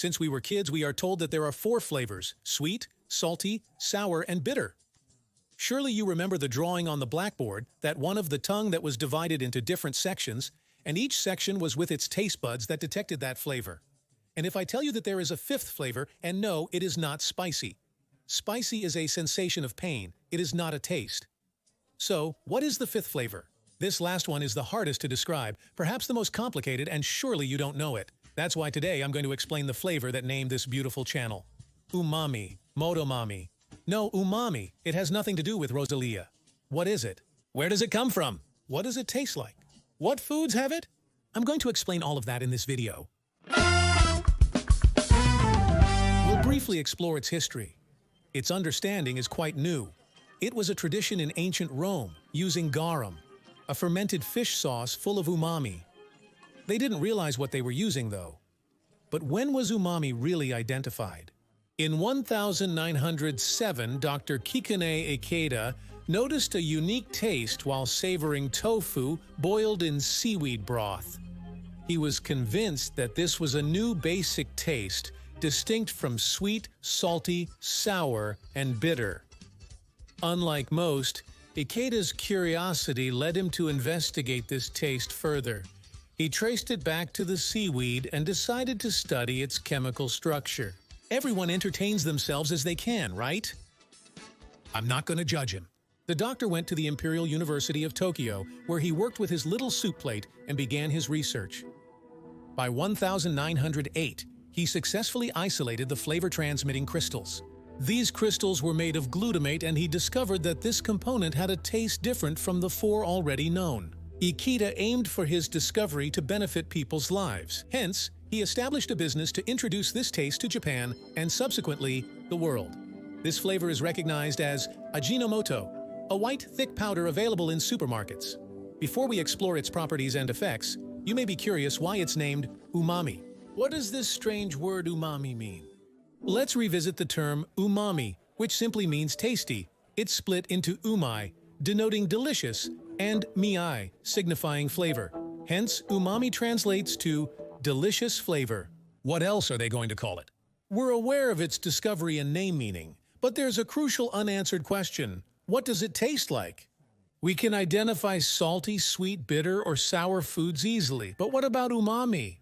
Since we were kids, we are told that there are 4 flavors: sweet, salty, sour, and bitter. Surely you remember the drawing on the blackboard, that one of the tongue that was divided into different sections, and each section was with its taste buds that detected that flavor. And if I tell you that there is a 5th flavor, and no, it is not spicy. Spicy is a sensation of pain. It is not a taste. So, what is the 5th flavor? This last one is the hardest to describe, perhaps the most complicated, and surely you don't know it. That's why today I'm going to explain the flavor that named this beautiful channel. Umami. Motomami. No, umami. It has nothing to do with Rosalia. What is it? Where does it come from? What does it taste like? What foods have it? I'm going to explain all of that in this video. We'll briefly explore its history. Its understanding is quite new. It was a tradition in ancient Rome, using garum, a fermented fish sauce full of umami. They didn't realize what they were using, though. But when was umami really identified? In 1907, Dr. Kikune Ikeda noticed a unique taste while savoring tofu boiled in seaweed broth. He was convinced that this was a new basic taste, distinct from sweet, salty, sour, and bitter. Unlike most, Ikeda's curiosity led him to investigate this taste further. He traced it back to the seaweed and decided to study its chemical structure. Everyone entertains themselves as they can, right? I'm not going to judge him. The doctor went to the Imperial University of Tokyo, where he worked with his little soup plate and began his research. By 1908, he successfully isolated the flavor-transmitting crystals. These crystals were made of glutamate, and he discovered that this component had a taste different from the 4 already known. Ikeda aimed for his discovery to benefit people's lives. Hence, he established a business to introduce this taste to Japan and subsequently the world. This flavor is recognized as Ajinomoto, a white, thick powder available in supermarkets. Before we explore its properties and effects, you may be curious why it's named umami. What does this strange word umami mean? Let's revisit the term umami, which simply means tasty. It's split into umai, denoting delicious, and miai, signifying flavor. Hence, umami translates to delicious flavor. What else are they going to call it? We're aware of its discovery and name meaning, but there's a crucial unanswered question. What does it taste like? We can identify salty, sweet, bitter, or sour foods easily, but what about umami?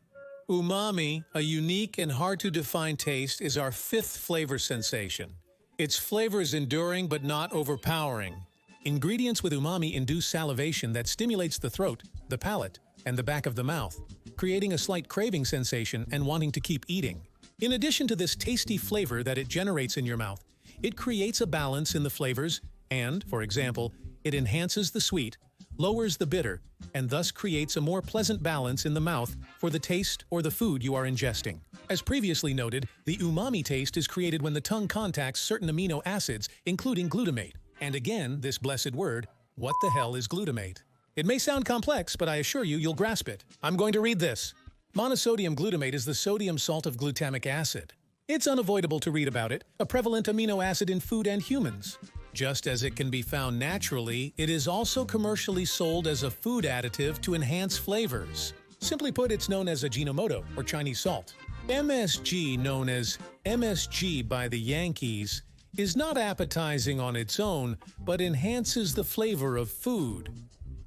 Umami, a unique and hard-to-define taste, is our 5th flavor sensation. Its flavor is enduring but not overpowering. Ingredients with umami induce salivation that stimulates the throat, the palate, and the back of the mouth, creating a slight craving sensation and wanting to keep eating. In addition to this tasty flavor that it generates in your mouth, it creates a balance in the flavors and, for example, it enhances the sweet, lowers the bitter, and thus creates a more pleasant balance in the mouth for the taste or the food you are ingesting. As previously noted, the umami taste is created when the tongue contacts certain amino acids, including glutamate. And again, this blessed word, what the hell is glutamate? It may sound complex, but I assure you, you'll grasp it. I'm going to read this. Monosodium glutamate is the sodium salt of glutamic acid. It's unavoidable to read about it, a prevalent amino acid in food and humans. Just as it can be found naturally, it is also commercially sold as a food additive to enhance flavors. Simply put, it's known as Ajinomoto, or Chinese salt. MSG, known as MSG by the Yankees, is not appetizing on its own, but enhances the flavor of food.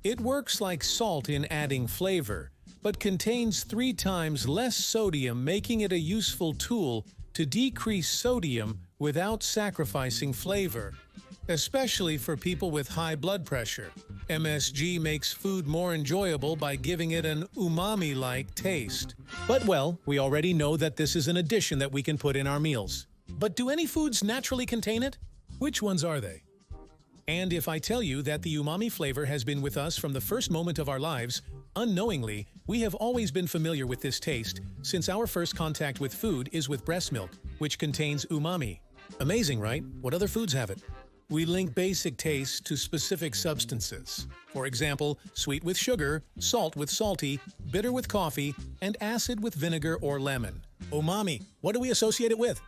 It works like salt in adding flavor, but contains 3 times less sodium, making it a useful tool to decrease sodium without sacrificing flavor, especially for people with high blood pressure. MSG makes food more enjoyable by giving it an umami-like taste. But well, we already know that this is an addition that we can put in our meals. But do any foods naturally contain it? Which ones are they? And if I tell you that the umami flavor has been with us from the first moment of our lives, unknowingly, we have always been familiar with this taste, since our first contact with food is with breast milk, which contains umami. Amazing, right? What other foods have it? We link basic tastes to specific substances. For example, sweet with sugar, salt with salty, bitter with coffee, and acid with vinegar or lemon. Umami, what do we associate it with?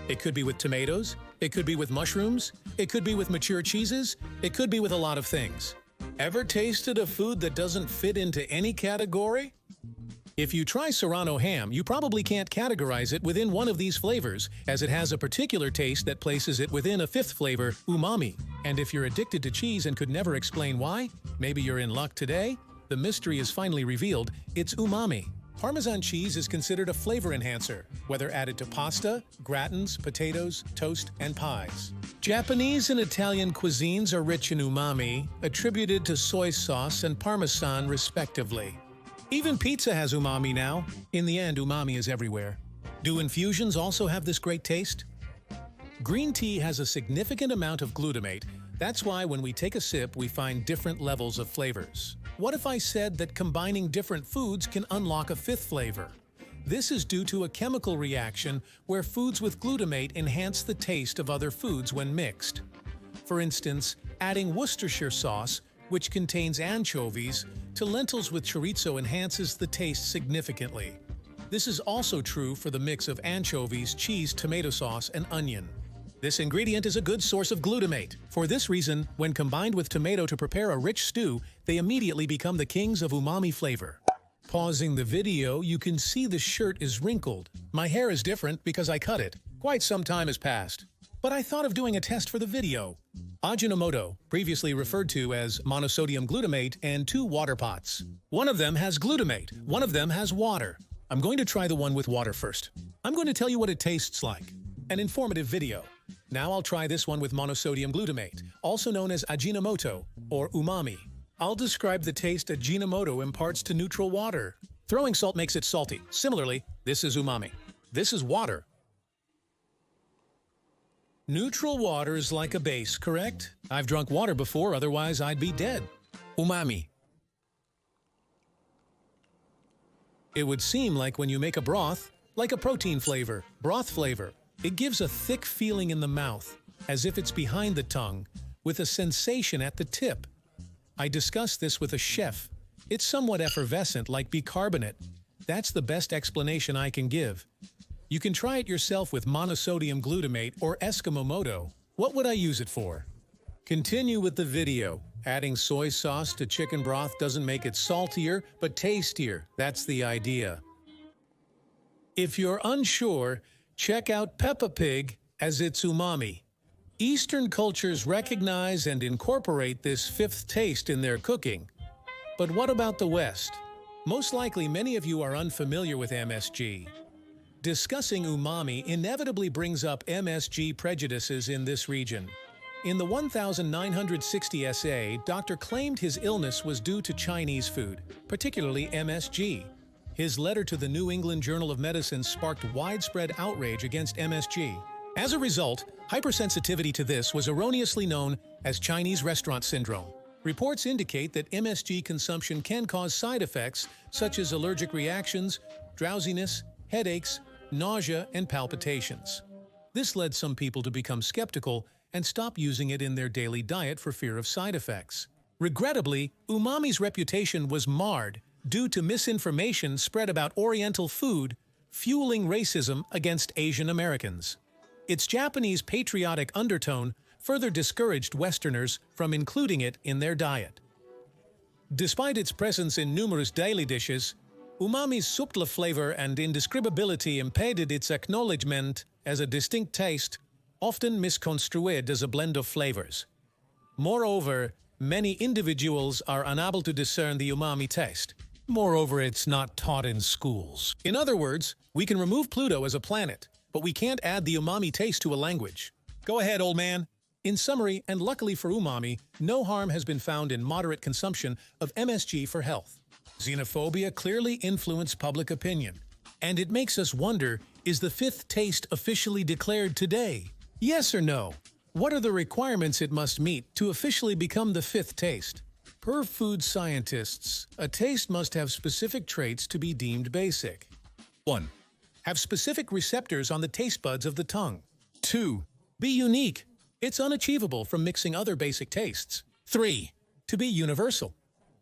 It could be with tomatoes, it could be with mushrooms, it could be with mature cheeses, it could be with a lot of things. Ever tasted a food that doesn't fit into any category? If you try Serrano ham, you probably can't categorize it within one of these flavors, as it has a particular taste that places it within a fifth flavor, umami. And if you're addicted to cheese and could never explain why, maybe you're in luck today? The mystery is finally revealed, it's umami. Parmesan cheese is considered a flavor enhancer, whether added to pasta, gratins, potatoes, toast, and pies. Japanese and Italian cuisines are rich in umami, attributed to soy sauce and Parmesan respectively. Even pizza has umami now. In the end, umami is everywhere. Do infusions also have this great taste? Green tea has a significant amount of glutamate. That's why when we take a sip, we find different levels of flavors. What if I said that combining different foods can unlock a fifth flavor? This is due to a chemical reaction where foods with glutamate enhance the taste of other foods when mixed. For instance, adding Worcestershire sauce, which contains anchovies, to lentils with chorizo enhances the taste significantly. This is also true for the mix of anchovies, cheese, tomato sauce, and onion. This ingredient is a good source of glutamate. For this reason, when combined with tomato to prepare a rich stew, they immediately become the kings of umami flavor. Pausing the video, you can see the shirt is wrinkled. My hair is different because I cut it. Quite some time has passed. But I thought of doing a test for the video. Ajinomoto, previously referred to as monosodium glutamate, and 2 water pots. One of them has glutamate, one of them has water. I'm going to try the one with water first. I'm going to tell you what it tastes like. An informative video. Now I'll try this one with monosodium glutamate, also known as Ajinomoto, or umami. I'll describe the taste Ajinomoto imparts to neutral water. Throwing salt makes it salty. Similarly, this is umami. This is water. Neutral water is like a base, correct? I've drunk water before, otherwise I'd be dead. Umami. It would seem like when you make a broth, like a protein flavor, broth flavor. It gives a thick feeling in the mouth, as if it's behind the tongue, with a sensation at the tip. I discussed this with a chef. It's somewhat effervescent, like bicarbonate. That's the best explanation I can give. You can try it yourself with monosodium glutamate or Eskimo-moto. What would I use it for? Continue with the video. Adding soy sauce to chicken broth doesn't make it saltier, but tastier. That's the idea. If you're unsure, check out Peppa Pig as its umami. Eastern cultures recognize and incorporate this fifth taste in their cooking. But what about the West? Most likely many of you are unfamiliar with MSG. Discussing umami inevitably brings up MSG prejudices in this region. In the 1960 essay, Doctor claimed his illness was due to Chinese food, particularly MSG. His letter to the New England Journal of Medicine sparked widespread outrage against MSG. As a result, hypersensitivity to this was erroneously known as Chinese restaurant syndrome. Reports indicate that MSG consumption can cause side effects such as allergic reactions, drowsiness, headaches, nausea, and palpitations. This led some people to become skeptical and stop using it in their daily diet for fear of side effects. Regrettably, umami's reputation was marred due to misinformation spread about Oriental food, fueling racism against Asian Americans. Its Japanese patriotic undertone further discouraged Westerners from including it in their diet. Despite its presence in numerous daily dishes, umami's subtle flavor and indescribability impeded its acknowledgement as a distinct taste, often misconstrued as a blend of flavors. Moreover, many individuals are unable to discern the umami taste. Moreover, it's not taught in schools. In other words, we can remove Pluto as a planet, but we can't add the umami taste to a language. Go ahead, old man. In summary, and luckily for umami, no harm has been found in moderate consumption of MSG for health. Xenophobia clearly influenced public opinion, and it makes us wonder, is the fifth taste officially declared today? Yes or no? What are the requirements it must meet to officially become the fifth taste? Per food scientists, a taste must have specific traits to be deemed basic. 1. Have specific receptors on the taste buds of the tongue. 2. Be unique. It's unachievable from mixing other basic tastes. 3. To be universal.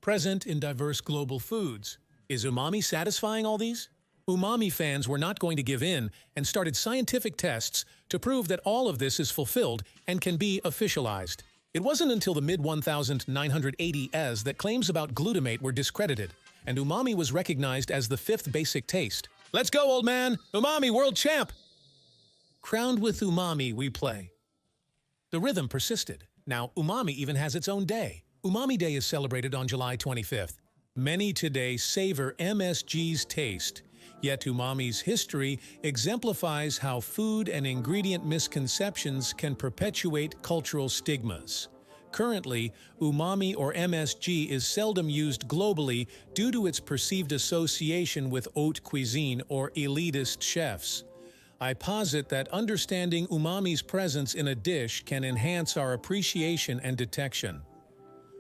Present in diverse global foods. Is umami satisfying all these? Umami fans were not going to give in and started scientific tests to prove that all of this is fulfilled and can be officialized. It wasn't until the mid-1980s that claims about glutamate were discredited, and umami was recognized as the fifth basic taste. Let's go, old man! Umami world champ! Crowned with umami, we play. The rhythm persisted. Now, umami even has its own day. Umami Day is celebrated on July 25th. Many today savor MSG's taste, yet umami's history exemplifies how food and ingredient misconceptions can perpetuate cultural stigmas. Currently, umami or MSG is seldom used globally due to its perceived association with haute cuisine or elitist chefs. I posit that understanding umami's presence in a dish can enhance our appreciation and detection.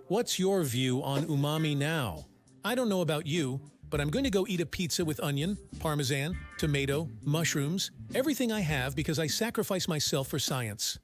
What's your view on umami now? I don't know about you, but I'm going to go eat a pizza with onion, parmesan, tomato, mushrooms, everything I have because I sacrifice myself for science.